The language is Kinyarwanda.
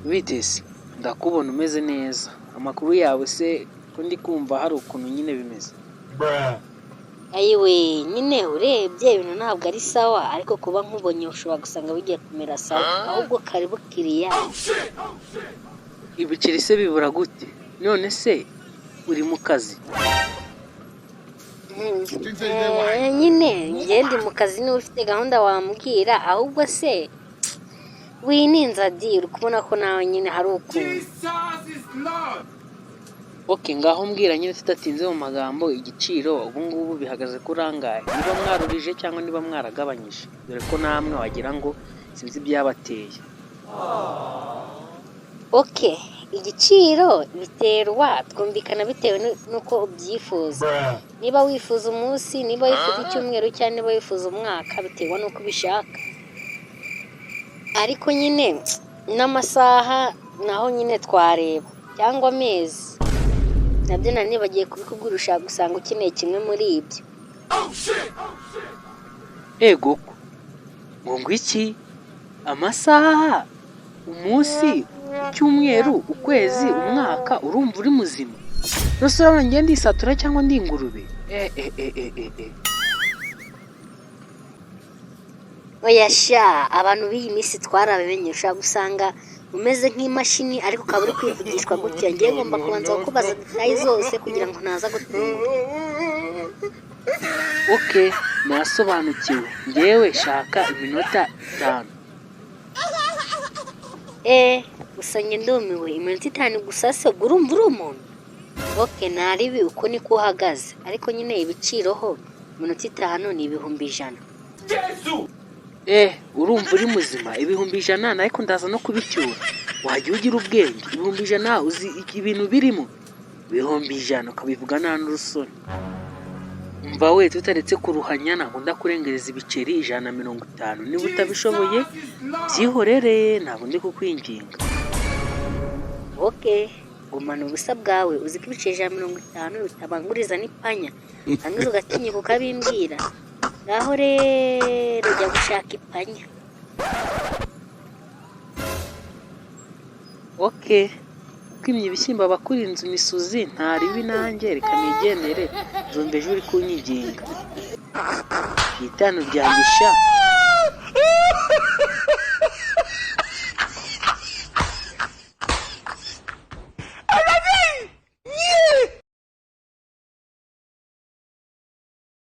Bitese ndakubona umeze neza. Amakuru yawe se ko ndi kumva hari ukuntu nyine bimeze. Ayiwe nyine urebye ibintu ntabwo ari sawa ariko kuba nkubonye ushobora gusanga bigiye kumera sawa ahubwo karibu kiriya. Ibiceri se bibura gute? None se uri mu kazi? Nyine ngende mu kazi niba ufite gahunda wambwira ahubwo se wininza di uri kubona ko nawe nyine hari ukuntu. Okay, ngaho mbwira nyine tudatinze mu magambo igiciro ubu ngubu bihagaze kuri angahe? Niba mwarurije cyangwa niba mwaragabanyije? Dore ko namwe wagira ngo sinzi ibyabateye. Okay, igiciro biterwa twumvikana bitewe nuko ubyifuza. Niba wifuza umunsi, niba wifuza icyumweru cyangwa niba wifuza umwaka biterwa nuko ubishaka. Ariko nyine n'amasaha naho nyine twareba cyangwa amezi. Nabyo nani bagiye kubikugura ushaka gusanga ukeneye kimwe muri ibyo. Ego ngo iki? Amasaha, umunsi, icyumweru, ukwezi, umwaka, urumva uri muzima? Nose urabona njye ndisatura cyangwa ndi ingurube? Oya sha abantu b'iyi minsi twarabimenye ushaka gusanga umeze nk'imashini ariko ukaba uri kwivugishwa gutya. Ngiye ngomba kubanza kukubaza details zose kugira ngo ntaza gutungura. Okay, nasobanukiwe. Ngewe shaka iminota 5. Gusa njye ndumiwe iminota 5 gusa se urumva uri umuntu? Okay, naribi uko niko uhagaze ariko nyine ibiciro ho iminota 5 ni 1,100. Urumva uri muzima? 1,100 ariko ndaza no kubicyura. Wajya ugira ubwenge. 1,100 uzi ibintu birimo? 1,100 ukabivuga nta n'urusoni. Umva we tutaretse kuruhanya ntabwo ndakurengereza ibiceri 150. Niba utabishoboye byihorere ntabwo ndi kukwinginga. Okay, gumana ubusa bwawe uzi ko ibiceri 150 bitabanguriza n'ipanya. Hanyuma ugatinyuka ukabimbwira. Ngaho rero jya gushaka ipanya. Okay, kwimye ibishyimbo abakuri inzu misuzi ntaribi nanjye reka nigendere. Zumbeje uri kunyiginga. Itanu byangisha